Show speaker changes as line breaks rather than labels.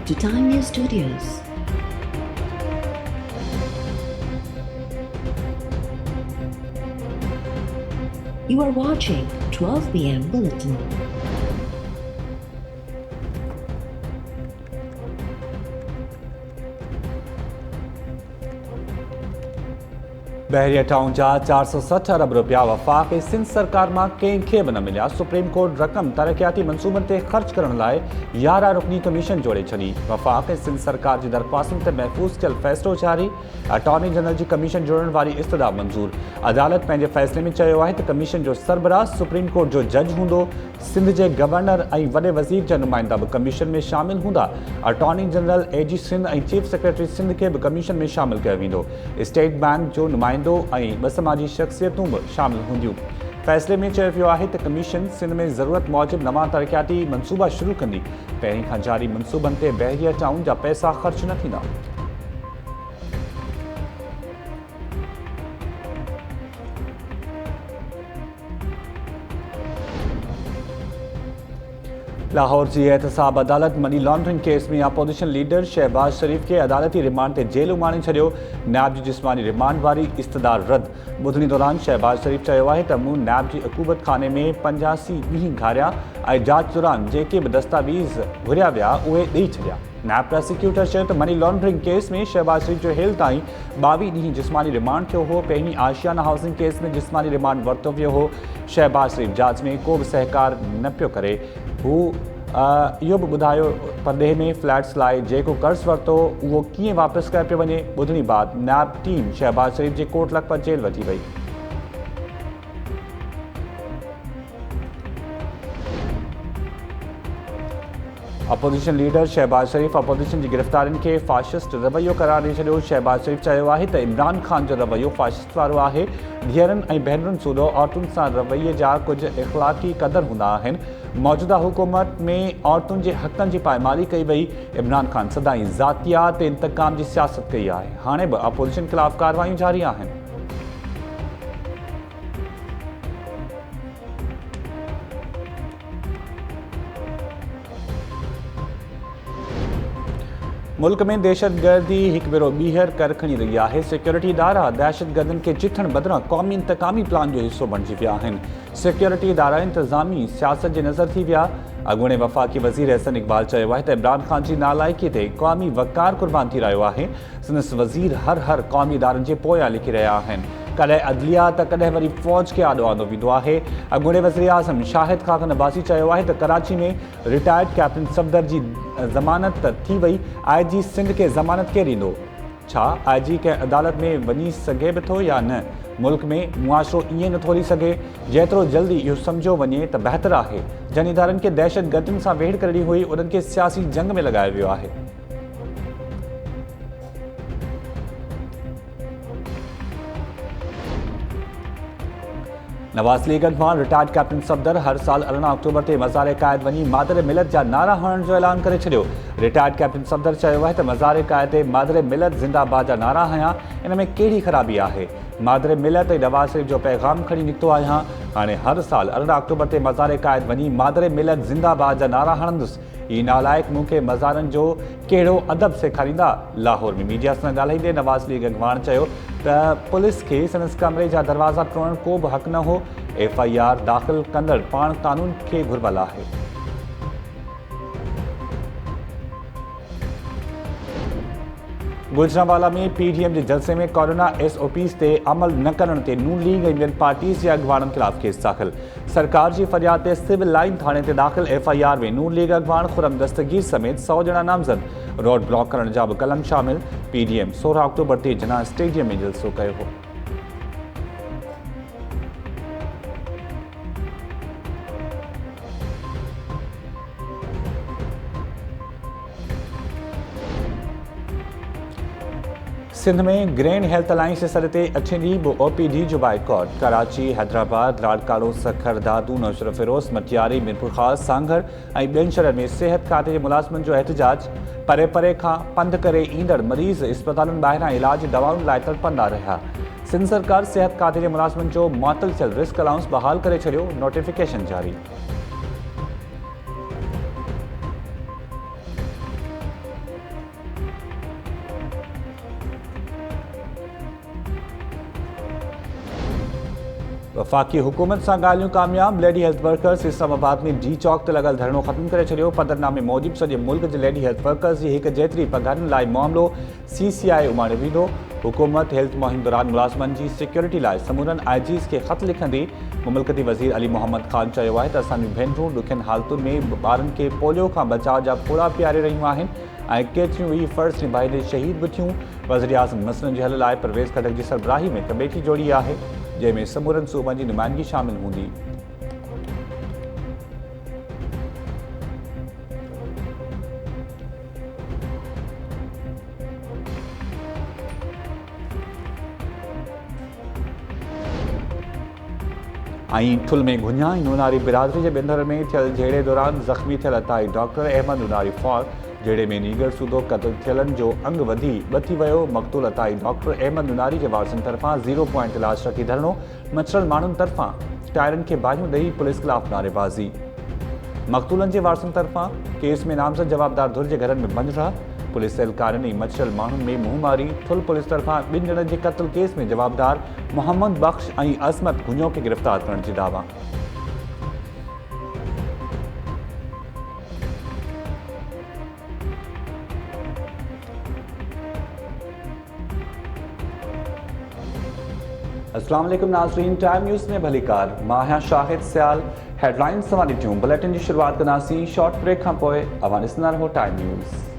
to Time News Studios. You are watching 12 p.m. Bulletin.
Bahria town जा 460 अरब रुपया वफ़ाक़ सिंध सरकार में कंहिंखे बि न मिलिया। सुप्रीम कोर्ट रक़म तरक़ियाती मनसूबनि ते ख़र्च करण लाइ 11 रुकनी कमीशन जोड़े छॾी। वफ़ाक़ सिंध सरकार जी दरख़्वास्तुनि ते महफ़ूज़ थियल फ़ैसिलो जारी। अटॉर्नी जनरल जी कमीशन जोड़ण वारी इस्तदा मंज़ूर। अदालत पंहिंजे फ़ैसिले में चयो आहे त कमीशन जो सरबराह सुप्रीम कोर्ट जो जज हूंदो। सिंध जे गवर्नर ऐं वॾे वज़ीर जा नुमाइंदा बि कमीशन में शामिल हूंदा। अटॉर्नी जनरल एजी सिंध ऐं चीफ सेक्रेटरी सिंध खे बि कमीशन में शामिल कयो वेंदो। स्टेट बैंक जो नुमाइंदो ऐं ॿ समाजी शख़्सियतूं बि शामिल हूंदियूं। फ़ैसिले में चयो वियो आहे त कमीशन सिंध में ज़रूरत मूजिबि नवां तरक़ियाती मनसूबा शुरू कंदी। पहिरीं खां जारी मनसूबनि ते बहरिया टाउन जा पैसा ख़र्च न थींदा। लाहौर जी एहतसाब अदालत मनी लॉन्ड्रिंग केस में अपोजिशन लीडर शहबाज शरीफ के अदालती रिमांड ते जेल उमाणे छॾियो। नैब जी जिस्मानी रिमांड वारी इस्तदार रद्द। ॿुधणी दौरान शहबाज शरीफ चयो आहे त मूं नैब जी अकूबत खाने में 85 ॾींहं घारिया ऐं जांच दौरान जेके बि दस्तावेज़ घुरिया विया उहे ॾेई छॾिया। नैब प्रोसिक्यूटर चयो त मनी लॉन्ड्रिंग केस में शहबाज शरीफ जो हेल ताईं 22 ॾींहं जिस्मानी रिमांड थियो हो। पहिरीं आशियाना हाउसिंग केस में जिस्मानी रिमांड वरितो वियो हो। शहबाज शरीफ जांच में को बि सहकार न पियो करे। हू इहो बि ॿुधायो परॾेह में फ्लैट्स लाइ जेको कर्ज़ु वरितो उहो कीअं वापसि कयो पियो वञे। ॿुधणी बाद नैब टीम शहबाज शरीफ जे कोट लखपत जेल वठी वई। अपोजिशन लीडर शहबाज शरीफ अपोजिशन जी गिरफ़्तारियुनि खे फ़ाशिस्ट रवैयो करार ॾेई छॾियो। शहबाज शरीफ चयो आहे त इमरान ख़ान जो रवैयो फ़ाशिस्ट वारो आहे। धीअरनि ऐं भेनरुनि सूदो औरतुनि सां रवैये जा कुझु इख़्लाक़ी क़दर हूंदा आहिनि। मौजूदा हुकूमत में औरतुनि जे हक़नि जी पायमाली कई वई। इमरान ख़ान सदाईं ज़ातियात इंतकाम जी सियासत कई आहे। हाणे बि अपोजिशन ख़िलाफ़ कार्रवायूं जारी आहिनि। मुल्क में दहशतगर्दी हिकु भेरो ॿीहर कर खणी रही आहे। सिक्योरिटी इदारा दहशतगर्दनि खे चिथण बदिरां क़ौमी इंतकामी प्लान जो हिसो बणिजी विया आहिनि। सिक्योरिटी इदारा इंतज़ामी सियासत जे नज़र थी विया। अॻूणे वफ़ाक़ी वज़ीर अहसन इक़बाल चयो आहे त इमरान ख़ान जी नालाइकी ते क़ौमी वक़ार क़ुर्बान थी रहियो आहे। संदसि वज़ीर हर क़ौमी इदारनि जे पोयां लिखी रहिया आहिनि। कॾहिं अदलिया त कॾहिं वरी फ़ौज खे आॾो आंदो वेंदो आहे। अॻूणे वज़ीर आज़म शाहिद ख़ाक़न अब्बासी चयो आहे त कराची में रिटायर्ड कैप्टन सफ़दर जी ज़मानत थी वई। IG सिंध खे ज़मानत केरु ॾींदो? छा IG कंहिं अदालत में वञी सघे बि थो या न? मुल्क में मुआशिरो ईअं नथो हली सघे। जेतिरो जल्दी इहो सम्झो वञे त बहितर आहे। जिन इदारनि खे दहशतगर्दियुनि सां वेढ़ करणी हुई उन्हनि खे सियासी जंग में लॻायो वियो आहे। नवाज़ लीग अॻवान रिटायर्ड कैप्टन सफ़दर हर साल 18 अक्टूबर ते मज़ार क़ाइद वञी मादर मिलत जा नारा हणण जो ऐलान करे छॾियो। रिटायर्ड कैप्टन सफ़दर चयो आहे त मज़ार क़ाइद ते मादर मिलत ज़िंदाबाद जा नारा हयां। इन में कहिड़ी ख़राबी आहे? मादर मिलत ऐं नवाज़ शरीफ जो पैगाम खणी निकितो आहियां। हाणे हर साल 18 अक्टूबर ते मज़ार क़ाइद वञी मादर मिलत ज़िंदाबाद जा नारा हणंदुसि। ही नालाइक़ मूंखे मज़ारनि जो कहिड़ो अदब सेखारींदा? लाहौर में मीडिया सां ॻाल्हाईंदे नवाज़ लीग अॻवान चयो त पुलिस खे संदसि कमरे जा दरवाज़ा टोड़ण को बि हक़ न हो। FIR दाख़िल कंदड़ पाण कानून खे घुर्बल आहे। गुजरांवाला में PDM जे जलसे में कोरोना SOPs ते अमल न करण ते नून लीग ऐं ॿियनि पार्टीज़ जे अॻवाननि ख़िलाफ़ केस दाख़िल। सरकार जी फ़रियाद ते सिविल लाइन थाणे ते दाख़िल FIR में नून लीग अॻवान खुरम दस्तगीर समेत 100 ॼणा नामज़द। रोड ब्लॉक करण जा बि कलम शामिल। PDM 16 अक्टूबर ते जना स्टेडियम में जलसो कयो हो। सिंध में ग्रैंड हेल्थ अलायंस जे सॾ ते अठे ॾींहुं बि OPD जो बाइकॉट। कराची, हैदराबाद, लाड़काड़ो, सखर, दादू, नौशर फिरोज़, मटियारी, मीरपुर ख़ास, सांघर ऐं ॿियनि शहरनि में सिहत खाते जे मुलाज़िमनि जो एहतजाज। परे परे खां पंधु करे ईंदड़ मरीज़ इस्पतालुनि ॿाहिरां इलाज दवाउनि लाइ तड़पंदा रहिया। सिंध सरकार सिहत खाते जे मुलाज़िमनि जो मुअतल थियल रिस्क अलाउंस बहाल करे छॾियो। नोटिफिकेशन जारी। वफाकी हुकूमत सां ॻाल्हियूं कामयाब। लेडी हेल्थ वर्कर्स इस्लामाबाद में जी चौक ते लॻल धरणो ख़त्म करे छॾियो। पदरनामे मूजिबि सॼे मुल्क जे लेडी हेल्थ वर्कर्स जी हिक जेतिरी पघारनि लाइ मामिलो CCI उमाणे वेंदो। हुकूमत हेल्थ मुहिम दौरान मुलाज़िमनि जी सिक्योरिटी लाइ समूरनि IGs खे ख़त लिखंदी। मुमलकती वज़ीर अली मोहम्मद ख़ान चयो आहे त असांजूं भेनरूं ॾुखियनि हालतुनि में ॿारनि खे पोलियो खां बचाव जा पूरा पीआरे रहियूं आहिनि ऐं केतिरियूं ई फ़र्ज़ निभाईंदे शहीद बि थियूं। वज़ीर आज़म मसइलनि जे हल लाइ परवेज़ खटक जी सरबराही में कमेटी जोड़ी आहे जंहिंमें समूरनि सूबनि जी नुमाइंदगी शामिल हूंदी। ऐं ठुल में घुञा नूनारी बिरादरी जे बिंदर में थियल झेड़े दौरान ज़ख़्मी थियल अताई डॉक्टर अहमद नूनारी फौत। झेड़े में नीगर सूदो क़त्ल थियलनि जो अंग बची वियो। मक़तूल अताई डॉक्टर अहमद नूनारी जे वारसनि तरफ़ां 0 पॉइंट इलाज रखी धरणो। मचरल माण्हुनि तरफ़ां टायरनि खे भाॼियूं ॾेई पुलिस ख़िलाफ़ नारेबाज़ी। मक़तूलनि जे वारसनि तरफ़ां केस में नामज़द जवाबदार धुर जे घरनि में बंदि रहा। पुलिस एहलकारनि ऐं मचरल माण्हुनि में मुंहुं मारी। ठुल पुलिस तरफ़ां 2 ॼणनि जे क़त्ल केस में जवाबदार मोहम्मद बख्श ऐं अज़मत गुञो खे गिरफ़्तार करण जी दावा। अस्सलाम वालेकुम नाज़रीन, टाइम न्यूज़ में भलीकार। मां आहियां शाहिद सियाल। हेडलाइंस तव्हां ॾिठियूं। बुलेटिन जी शुरूआत कंदासीं शॉर्ट ब्रेक खां पोइ। अवां ॾिसंदा रहो टाइम न्यूज़।